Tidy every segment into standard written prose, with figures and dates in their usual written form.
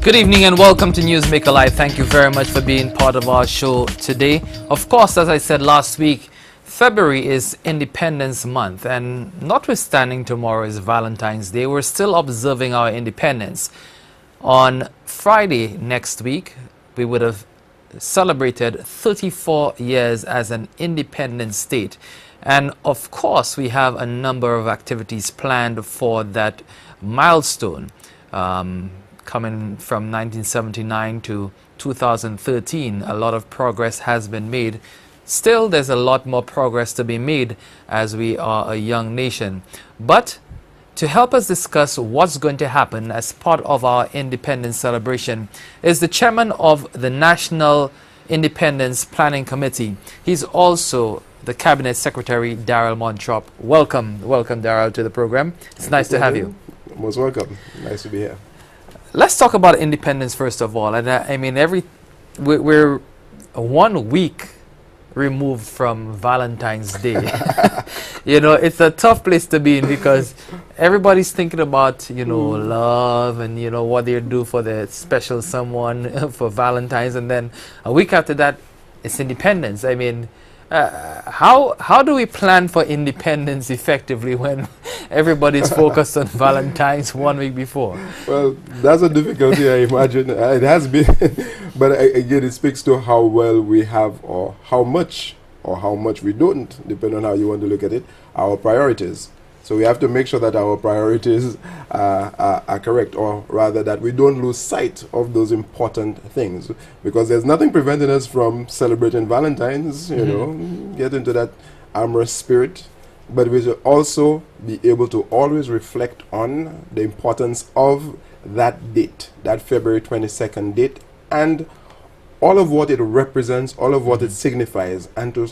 Good evening and welcome to Newsmaker Live. Thank you very much for being part of our show today. Of course, as I said last week, February is Independence Month, and notwithstanding tomorrow is Valentine's Day, we're still observing our independence. On Friday next week, we would have celebrated 34 years as an independent state. And of course, we have a number of activities planned for that milestone. Coming from 1979 to 2013, a lot of progress has been made. Still, there's a lot more progress to be made as we are a young nation. But to help us discuss what's going to happen as part of our independence celebration is the chairman of the National Independence Planning Committee. He's also the Cabinet Secretary, Darrel Montrope. Welcome, Darrel, to the program. It's nice to have you. Most welcome. Nice to be here. Let's talk about independence first of all. And I mean, we're 1 week removed from Valentine's Day. You know, it's a tough place to be in because everybody's thinking about, you know, love and, you know, what they do for their special someone for Valentine's. And then a week after that, it's independence. I mean, how do we plan for independence effectively when everybody's focused on Valentine's 1 week before? Well, that's a difficulty, I imagine. It has been. But again, it speaks to how well we have, or how much we don't, depending on how you want to look at it, our priorities. So we have to make sure that our priorities are correct, or rather that we don't lose sight of those important things, because there's nothing preventing us from celebrating Valentine's, you know, get into that amorous spirit, but we should also be able to always reflect on the importance of that date, that February 22nd date, and all of what it represents, all of what it signifies, and to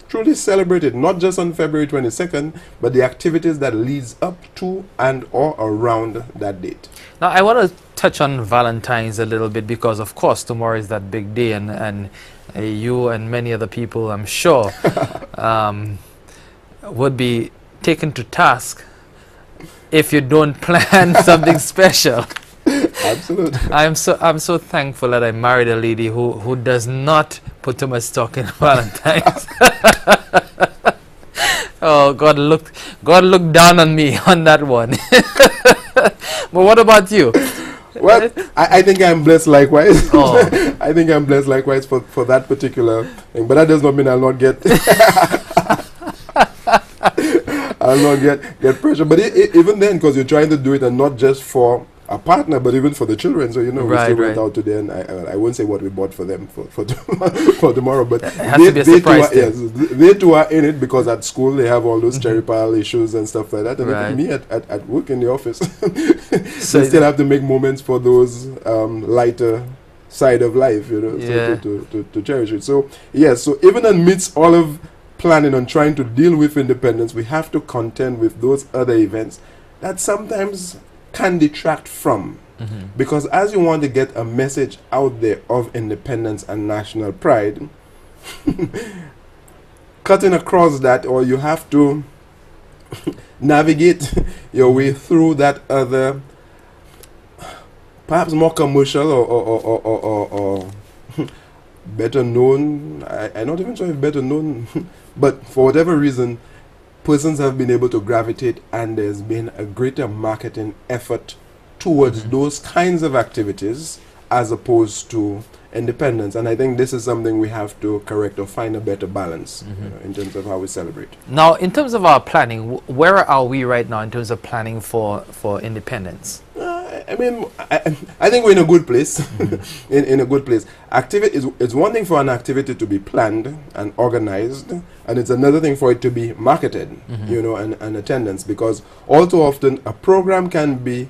truly celebrate it, not just on February 22nd, but the activities that leads up to and or around that date. Now, I want to touch on Valentine's a little bit because, of course, tomorrow is that big day, and you and many other people, I'm sure, would be taken to task if you don't plan something special. Absolutely. I'm so thankful that I married a lady who does not put too much stock in Valentine's. Oh, God looked down on me on that one. But what about you? Well, I think I'm blessed likewise. Oh. I think I'm blessed likewise for that particular thing. But that does not mean I'll not get get pressure. But even then, because you're trying to do it, and not just for a partner, but even for the children. So, you know, we still went out today, and I won't say what we bought for them for tomorrow, but they too are in it, because at school they have all those cherry pile issues and stuff like that, and even me at work in the office, so they still have to make moments for those lighter side of life, you know, to cherish it. So yes, so even amidst all of planning on trying to deal with independence, we have to contend with those other events that sometimes can detract from, because as you want to get a message out there of independence and national pride, cutting across that, or you have to navigate your way through that other, perhaps more commercial or better known, I'm not even sure if better known, but for whatever reason, persons have been able to gravitate, and there's been a greater marketing effort towards those kinds of activities as opposed to independence. And I think this is something we have to correct, or find a better balance in terms of how we celebrate. Now, in terms of our planning, where are we right now in terms of planning for independence? I mean, I think we're in a good place. in a good place. It's one thing for an activity to be planned and organized, and it's another thing for it to be marketed, you know, and attendance, because all too often a program can be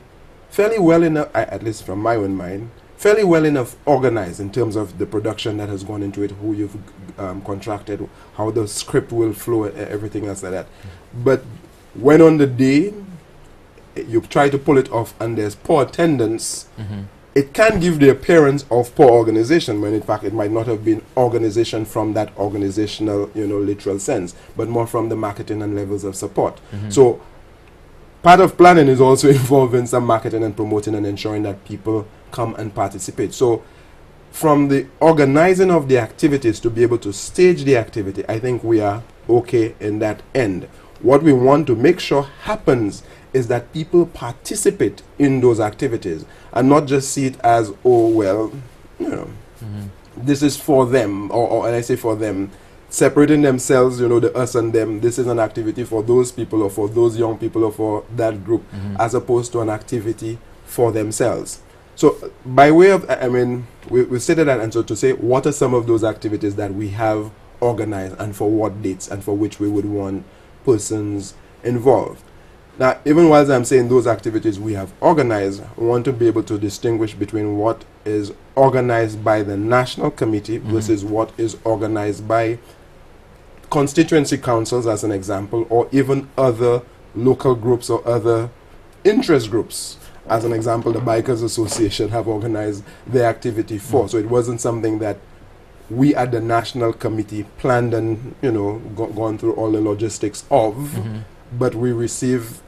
fairly well enough, at least from my own mind, fairly well enough organized in terms of the production that has gone into it, who you've contracted, how the script will flow, everything else like that. But when on the day you try to pull it off and there's poor attendance, it can give the appearance of poor organization, when in fact it might not have been organization from that organizational, you know, literal sense, but more from the marketing and levels of support. So part of planning is also involving some marketing and promoting and ensuring that people come and participate. So from the organizing of the activities to be able to stage the activity, I think we are okay in that end. What we want to make sure happens is that people participate in those activities and not just see it as, oh, well, you know, this is for them, or and I say for them, separating themselves, you know, the us and them. This is an activity for those people or for those young people or for that group, as opposed to an activity for themselves. So by way of, I mean, we stated that, and so to say, what are some of those activities that we have organized and for what dates and for which we would want persons involved. Now, even while I'm saying those activities we have organized, I want to be able to distinguish between what is organized by the national committee versus what is organized by constituency councils, as an example, or even other local groups or other interest groups. As an example, the Bikers Association have organized their activity for. So it wasn't something that we at the national committee planned and, you know, gone through all the logistics of, but we receive,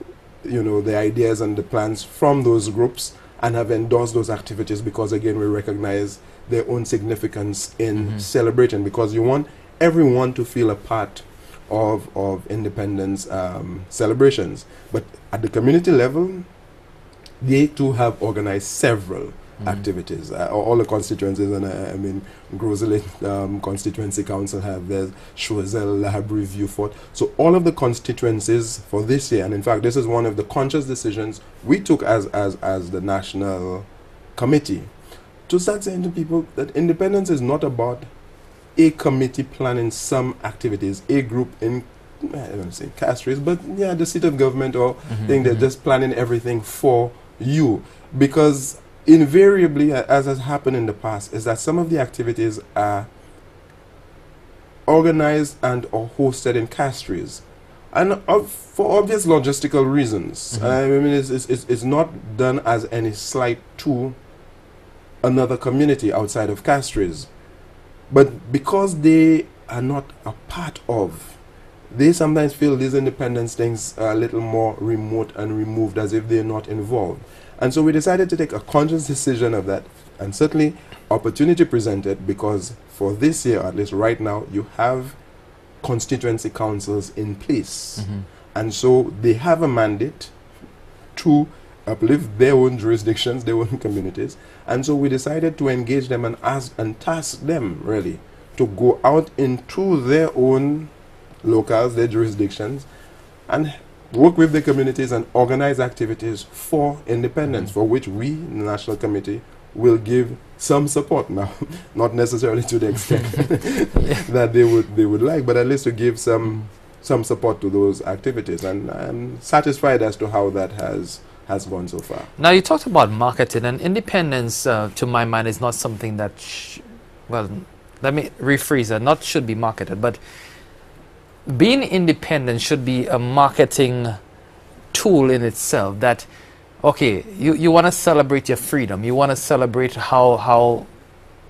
you know, the ideas and the plans from those groups and have endorsed those activities because, again, we recognize their own significance in celebrating, because you want everyone to feel a part of independence celebrations. But at the community level, they too have organized several activities. All the constituencies, and I mean, Grosley Constituency Council have theirs, Choiseul, Lahabrie, Vieux-Fort. So all of the constituencies for this year, and in fact, this is one of the conscious decisions we took as the national committee, to start saying to people that independence is not about a committee planning some activities, a group in, I don't want to say Castries, but yeah, the seat of government or thing, they're just planning everything for you. Because invariably, as has happened in the past, is that some of the activities are organized and or hosted in Castries, and for obvious logistical reasons. I mean, it's not done as any slight to another community outside of Castries, but because they are not a part of, they sometimes feel these independence things are a little more remote and removed, as if they're not involved. And so we decided to take a conscious decision of that, and certainly opportunity presented, because for this year, at least right now, you have constituency councils in place. And so they have a mandate to uplift their own jurisdictions, their own communities. And so we decided to engage them and ask and task them, really, to go out into their own locales, their jurisdictions, and work with the communities and organize activities for independence, for which we, the National Committee, will give some support now, not necessarily to the extent that they would like, but at least to give some support to those activities. And I'm satisfied as to how that has gone so far. Now, you talked about marketing, and independence, to my mind, is not something that, well, let me rephrase it, not should be marketed, but being independent should be a marketing tool in itself. That, okay, you want to celebrate your freedom, you want to celebrate how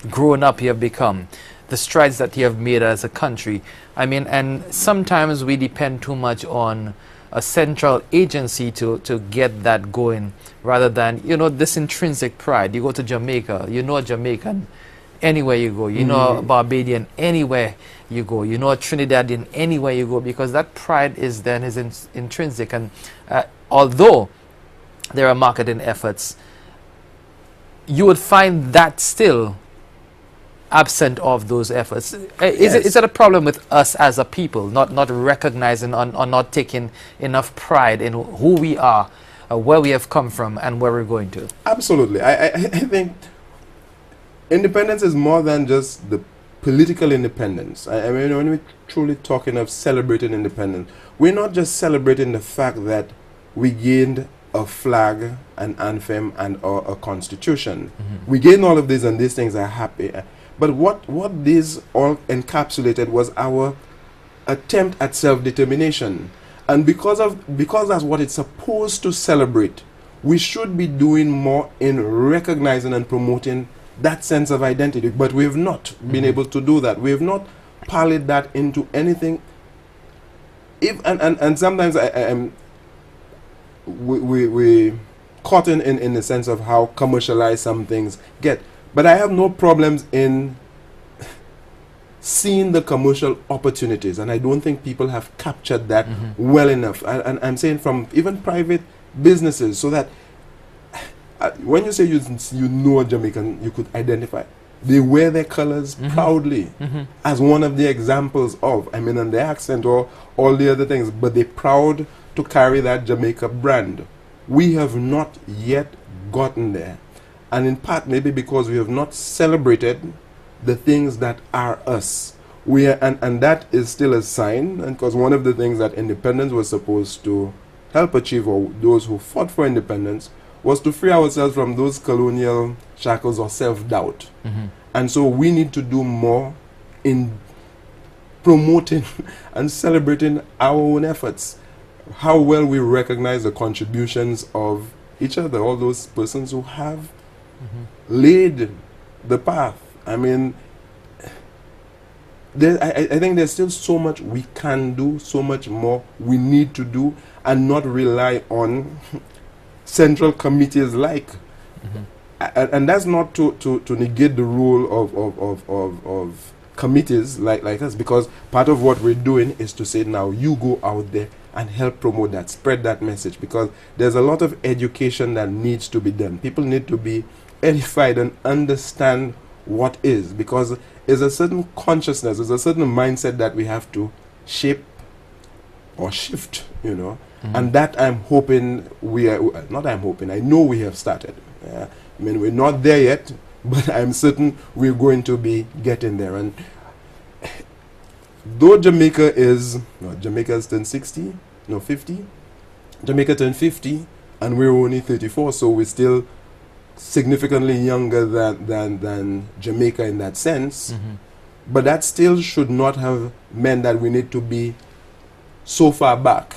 grown up you have become, the strides that you have made as a country. I mean, and sometimes we depend too much on a central agency to get that going, rather than, you know, this intrinsic pride. You go to Jamaica, you know a Jamaican anywhere you go, you know a Barbadian anywhere you go, you know a Trinidadian anywhere you go, because that pride is intrinsic. And although there are marketing efforts, you would find that still absent of those efforts. Is it a problem with us as a people, not recognizing or not taking enough pride in who we are, where we have come from, and where we're going to? Absolutely. I think independence is more than just the political independence. I mean, when we're truly talking of celebrating independence, we're not just celebrating the fact that we gained a flag, an anthem, and a constitution. We gained all of these, and these things are happy. But what these all encapsulated was our attempt at self-determination. And because that's what it's supposed to celebrate, we should be doing more in recognizing and promoting that sense of identity. But we have not been able to do that. We have not parlayed that into anything. And sometimes we caught in the sense of how commercialized some things get. But I have no problems in seeing the commercial opportunities, and I don't think people have captured that well enough. And I'm saying from even private businesses, so that when you say you know a Jamaican, you could identify. They wear their colors proudly as one of the examples of, I mean, and their accent or all the other things, but they're proud to carry that Jamaica brand. We have not yet gotten there. And in part, maybe because we have not celebrated the things that are us. And that is still a sign, and because one of the things that independence was supposed to help achieve, or those who fought for independence, was to free ourselves from those colonial shackles or self-doubt. And so we need to do more in promoting and celebrating our own efforts. How well we recognize the contributions of each other, all those persons who have laid the path. I mean, I think there's still so much we can do, so much more we need to do, and not rely on central committees like. And that's not to negate the role of committees like us, because part of what we're doing is to say, now you go out there and help promote that, spread that message, because there's a lot of education that needs to be done. People need to be edified and understand what is, because there's a certain consciousness, there's a certain mindset that we have to shape or shift, you know. And that I'm hoping I know we have started. I mean, we're not there yet, but I'm certain we're going to be getting there. And though Jamaica's turned 50, Jamaica turned 50, and we're only 34, so we're still significantly younger than Jamaica in that sense. But that still should not have meant that we need to be so far back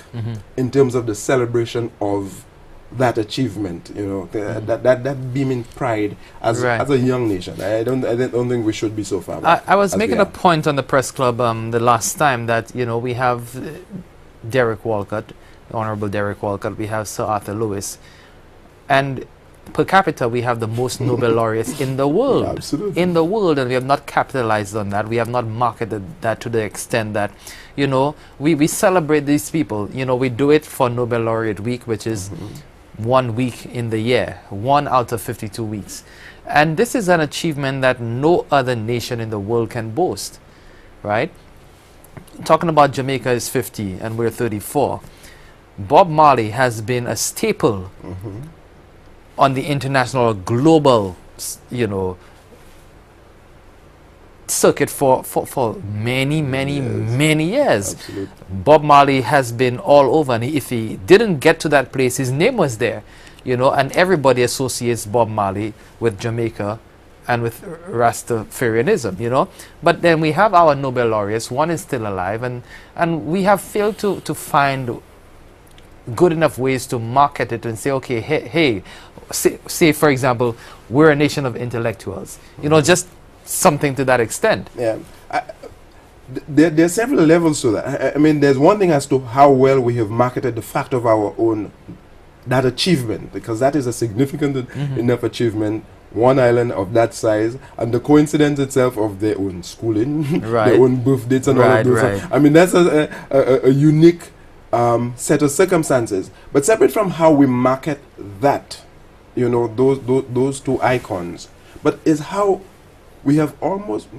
in terms of the celebration of that achievement, you know, that beaming pride as a young nation. I don't think we should be so far back. I was making a point on the press club the last time that, you know, we have Derek Walcott, the Honorable Derek Walcott, we have Sir Arthur Lewis, and per capita we have the most Nobel laureates in the world. Absolutely. In the world, and we have not capitalized on that. We have not marketed that to the extent that, you know, we celebrate these people. You know, we do it for Nobel Laureate Week, which is 1 week in the year, 1 out of 52 weeks. And this is an achievement that no other nation in the world can boast, right? Talking about Jamaica is 50 and we're 34. Bob Marley has been a staple on the international or global, you know, circuit for many years. Absolutely. Bob Marley has been all over, and if he didn't get to that place, his name was there, you know, and everybody associates Bob Marley with Jamaica and with Rastafarianism, you know. But then we have our Nobel laureates. One is still alive, and we have failed to find good enough ways to market it and say, okay, hey, say for example, we're a nation of intellectuals, you know, just something to that extent. Yeah, there are several levels to that. I mean, there's one thing as to how well we have marketed the fact of our own, that achievement, because that is a significant enough achievement. One island of that size, and the coincidence itself of their own schooling, their own birth dates, and all of those. I mean, that's a unique set of circumstances. But separate from how we market that, you know, those two icons, but is how we have almost,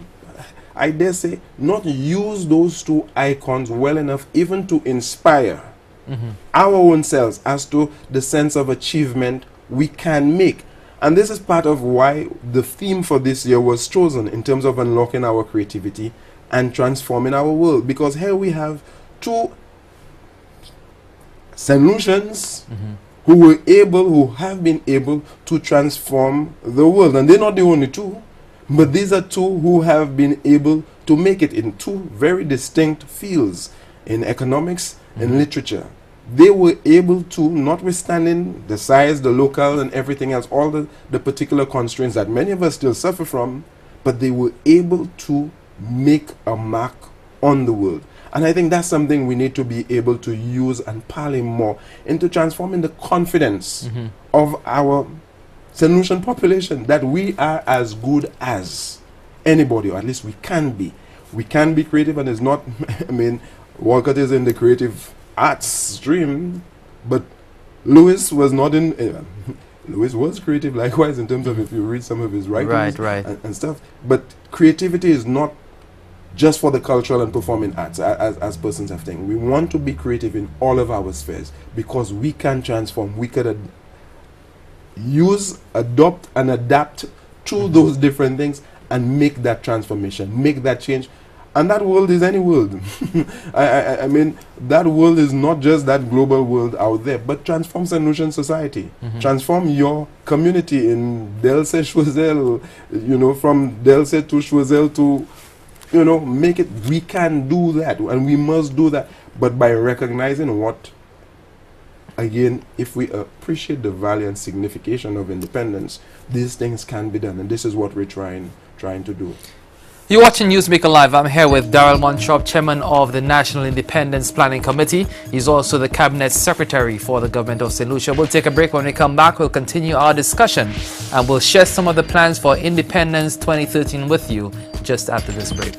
I dare say, not used those two icons well enough even to inspire our own selves as to the sense of achievement we can make. And this is part of why the theme for this year was chosen in terms of unlocking our creativity and transforming our world. Because here we have two solutions who have been able to transform the world. And they're not the only two, but these are two who have been able to make it in two very distinct fields, in economics and literature. They were able to, notwithstanding the size, the local and everything else, all the particular constraints that many of us still suffer from, but they were able to make a mark on the world. And I think that's something we need to be able to use and parley more into transforming the confidence of our solution population, that we are as good as anybody, or at least we can be. We can be creative, and it's not, I mean, Walcott is in the creative arts stream, but Lewis was not in, Lewis was creative likewise in terms of, if you read some of his writings and stuff, but creativity is not just for the cultural and performing arts, as persons have think. We want to be creative in all of our spheres, because we can transform. We could use, adopt, and adapt to those different things and make that transformation, make that change. And that world is any world. I mean, that world is not just that global world out there, but transform St. Lucian society. Transform your community in Delsey, Choiseul, you know, from Delsey to Choiseul to, you know, make it. We can do that, and we must do that. But by recognizing what, again, if we appreciate the value and signification of independence, these things can be done, and this is what we're trying to do. You're watching Newsmaker Live. I'm here with Darrel Montrope, Chairman of the National Independence Planning Committee. He's also the Cabinet Secretary for the Government of St. Lucia. We'll take a break. When we come back, we'll continue our discussion and we'll share some of the plans for Independence 2013 with you just after this break.